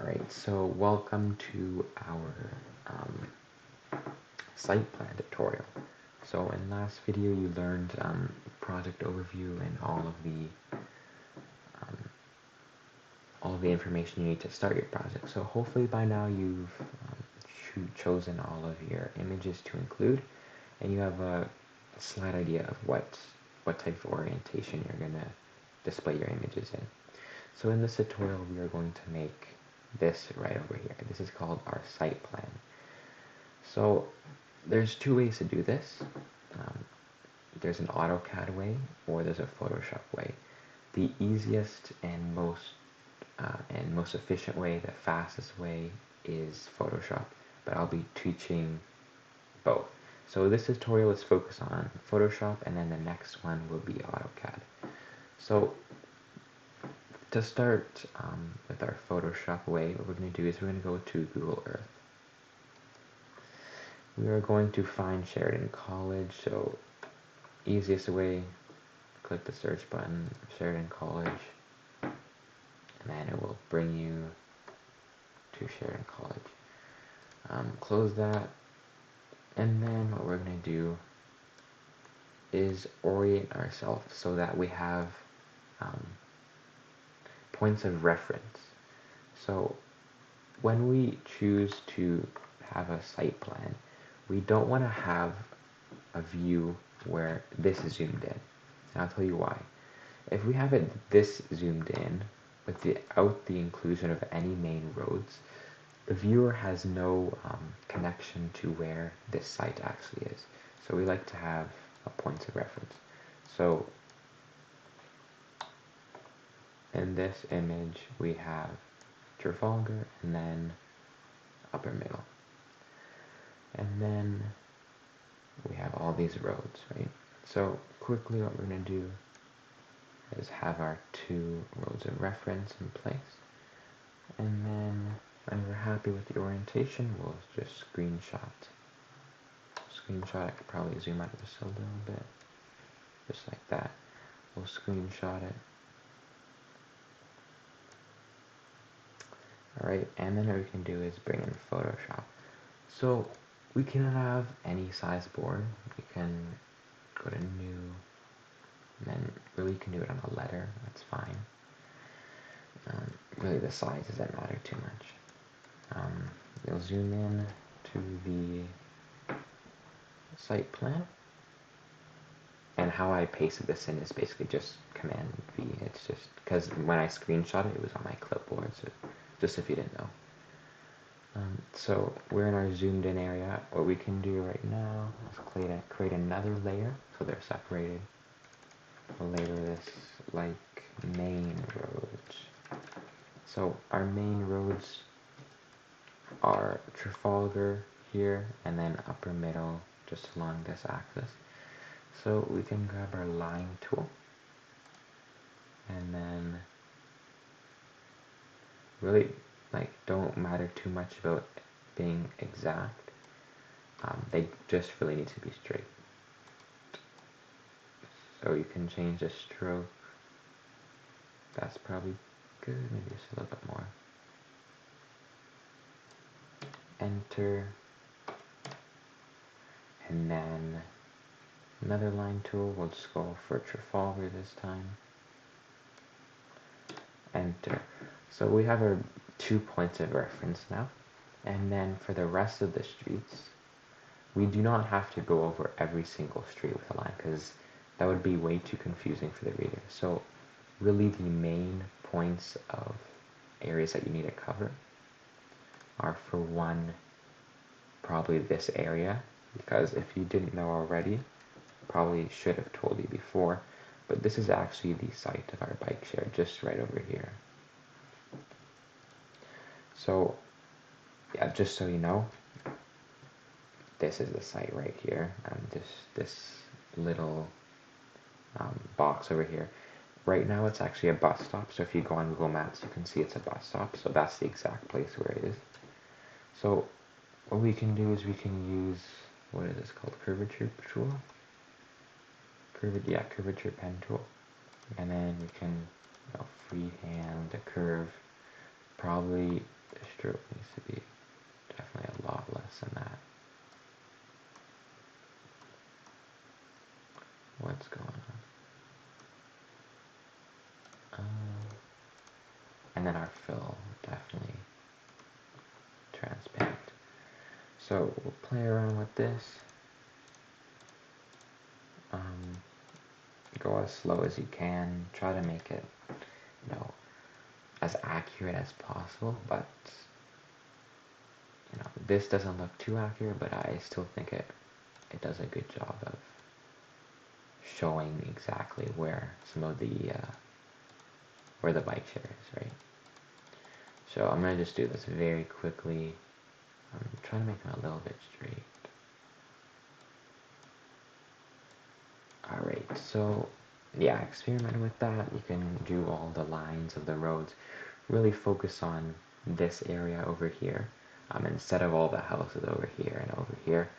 Alright, so welcome to our site plan tutorial. So in last video you learned project overview and all of the information you need to start your project. So hopefully by now you've chosen all of your images to include, and you have a slight idea of what type of orientation you're going to display your images in. So in this tutorial we are going to make this right over here. This is called our site plan. So there's two ways to do this. There's an AutoCAD way or there's a Photoshop way. The easiest and most efficient way, the fastest way, is Photoshop, but I'll be teaching both. So this tutorial is focused on Photoshop, and then the next one will be AutoCAD. So to start with our Photoshop way, what we're going to do is we're going to go to Google Earth. We are going to find Sheridan College, so easiest way, click the search button, Sheridan College, and then it will bring you to Sheridan College. Close that, and then what we're going to do is orient ourselves so that we have points of reference. So when we choose to have a site plan, we don't want to have a view where this is zoomed in. And I'll tell you why. If we have it this zoomed in without the inclusion of any main roads, the viewer has no connection to where this site actually is. So we like to have a point of reference. So in this image we have Trafalgar and then upper middle. And then we have all these roads, right? So quickly what we're going to do is have our two roads of reference in place. And then when we're happy with the orientation, we'll just screenshot. I could probably zoom out of this a little bit. Just like that. We'll screenshot it. Alright, and then what we can do is bring in Photoshop. So we can have any size board. We can go to new, and then really you can do it on a letter, that's fine. Really the size doesn't matter too much. You'll zoom in to the site plan, and how I pasted this in is basically just Command V. It's just because when I screenshot it, it was on my clipboard, so just if you didn't know. So we're in our zoomed in area. What we can do right now is create another layer so they're separated. We'll label this like main roads. So our main roads are Trafalgar here and then upper middle just along this axis. So we can grab our line tool and then really don't matter too much about being exact. They just really need to be straight. So you can change the stroke. That's probably good. Maybe just a little bit more. Enter. And then another line tool. We'll just go for Trafalgar this time. Enter. So we have our 2 points of reference now. And then for the rest of the streets, we do not have to go over every single street with a line because that would be way too confusing for the reader. So really the main points of areas that you need to cover are, for one, probably this area, because if you didn't know already, probably should have told you before, but this is actually the site of our bike share, just right over here. So yeah, just so you know, this is the site right here. This little box over here. Right now it's actually a bus stop, so if you go on Google Maps you can see it's a bus stop, so that's the exact place where it is. So what we can do is we can use, what is this called, curvature tool? Curvature pen tool. And then we can freehand the curve, probably stroke needs to be definitely a lot less than that. What's going on? And then our fill, definitely transparent. So we'll play around with this. Go as slow as you can. Try to make it, as accurate as possible. But this doesn't look too accurate, but I still think it does a good job of showing exactly where some of the where the bike share is, right? So I'm gonna just do this very quickly. I'm trying to make them a little bit straight. Alright, so yeah, experiment with that. You can do all the lines of the roads. Really focus on this area over here. Instead of all the houses over here and over here,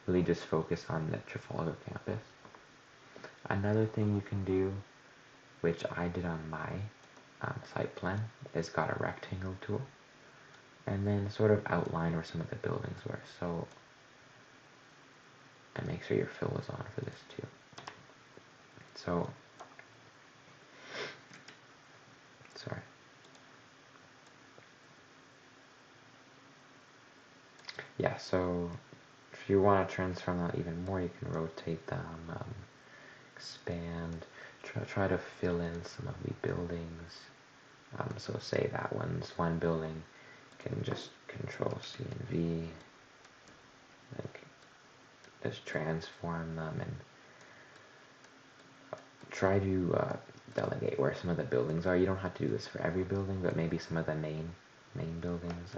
really just focus on the Trafalgar campus. Another thing you can do, which I did on my site plan, is got a rectangle tool. And then sort of outline where some of the buildings were. So, and make sure your fill is on for this too. So, sorry. Yeah, so if you want to transform that even more, you can rotate them, expand, try to fill in some of the buildings. So say that one building, you can just Control C and V, like just transform them and try to delegate where some of the buildings are. You don't have to do this for every building, but maybe some of the main buildings.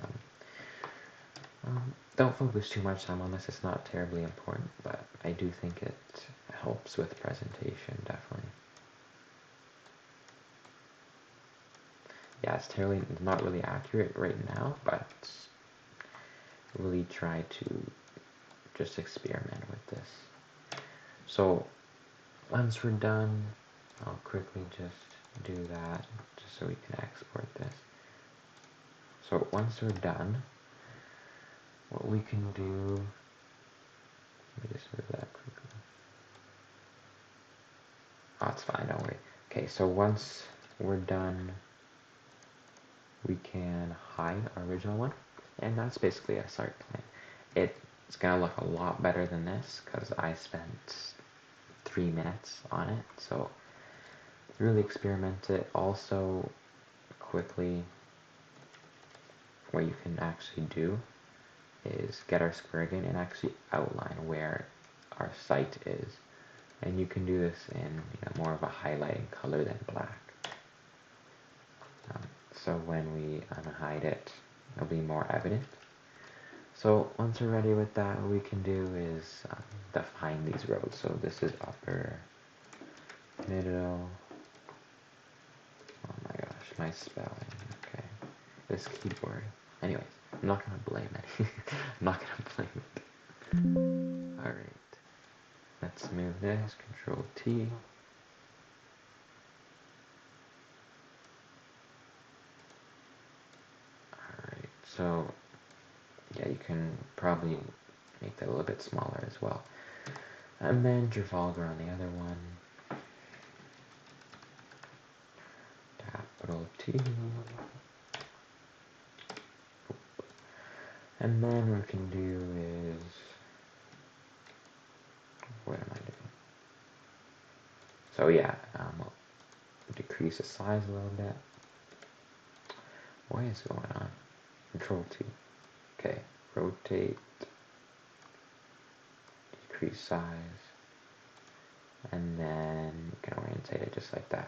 Don't focus too much time on this. It's not terribly important, but I do think it helps with presentation, definitely. Yeah, it's not really accurate right now, but really try to just experiment with this. So once we're done, I'll quickly just do that just so we can export this. So once we're done, what we can do, let me just move that quickly. Oh, it's fine, don't worry. Okay, so once we're done, we can hide our original one, and that's basically a site plan. It's gonna look a lot better than this because I spent 3 minutes on it, so really experiment it. Also, quickly, what you can actually do is get our square again and actually outline where our site is. And you can do this in more of a highlighting color than black. So when we unhide it, it'll be more evident. So once we're ready with that, what we can do is define these roads. So this is upper, middle. Oh my gosh, my spelling. Okay, this keyboard. Anyways, I'm not gonna blame it. I'm not gonna blame it. All right, let's move this. Control T. Alright, so yeah, you can probably make that a little bit smaller as well. And then Trafalgar on the other one. Capital T. And then what we can do is, what am I doing? So yeah, we'll decrease the size a little bit. What is going on? Control T. Okay, rotate, decrease size, and then you can orientate it just like that.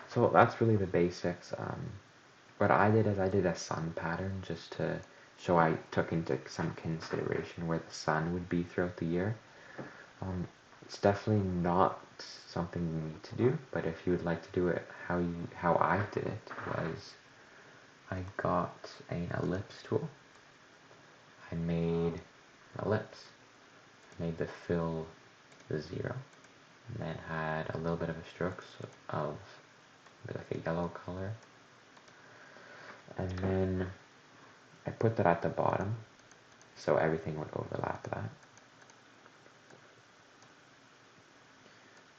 So that's really the basics. What I did is I did a sun pattern just to show I took into some consideration where the sun would be throughout the year. It's definitely not something you need to do, but if you would like to do it how I did it was I got an ellipse tool. I made an ellipse. I made the fill 0, and then had a little bit of a strokes of like a yellow color. And then I put that at the bottom so everything would overlap that.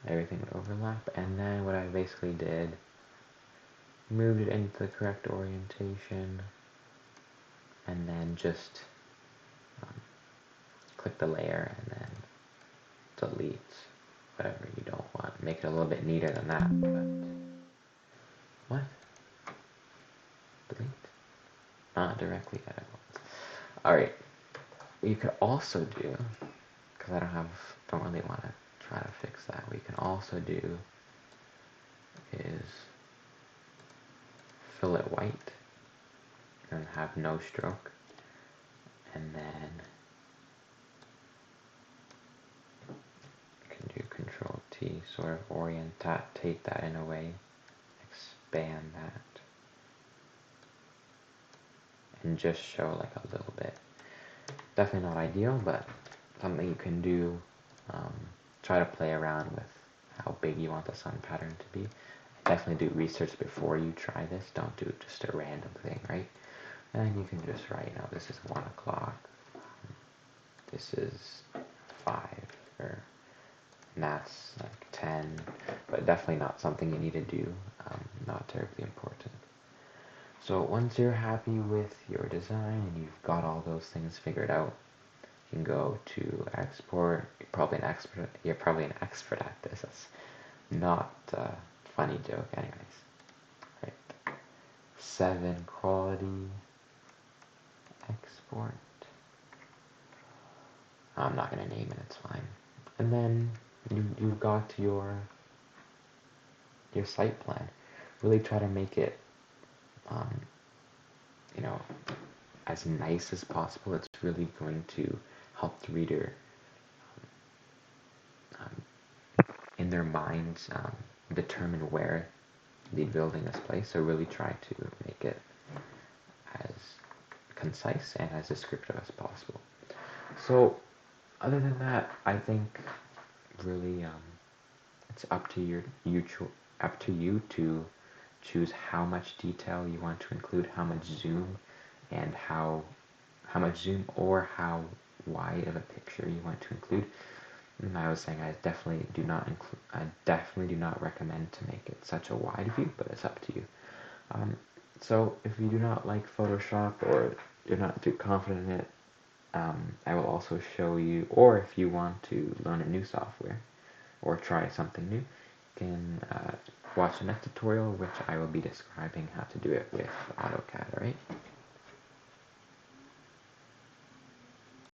Everything would overlap, and then what I basically did, moved it into the correct orientation, and then just click the layer and then delete whatever you don't want. Make it a little bit neater than that, but what? Delete? Not directly editable. Alright, what you could also do, because I don't really want to try to fix that, what you can also do is fill it white and have no stroke, and then you can do Control T, sort of orientate that in a way, expand that, and just show like a little bit. Definitely not ideal, but something you can do. Try to play around with how big you want the sun pattern to be. Definitely do research before you try this. Don't do just a random thing, right? And you can just write, this is 1 o'clock, this is 5, and that's like 10, but definitely not something you need to do, not terribly important. So once you're happy with your design and you've got all those things figured out, you can go to export. You're probably an expert at this. That's not a funny joke, anyways. Right. 7 quality export. I'm not gonna name it. It's fine. And then you've got your site plan. Really try to make it, as nice as possible. It's really going to help the reader in their minds determine where the building is placed. So really try to make it as concise and as descriptive as possible. So other than that, I think really it's up to you to choose how much detail you want to include, how much zoom, and how much zoom or how wide of a picture you want to include. And I was saying I definitely do not recommend to make it such a wide view, but it's up to you. So if you do not like Photoshop or you're not too confident in it, I will also show you, or if you want to learn a new software or try something new, you can watch the next tutorial, which I will be describing how to do it with AutoCAD, alright?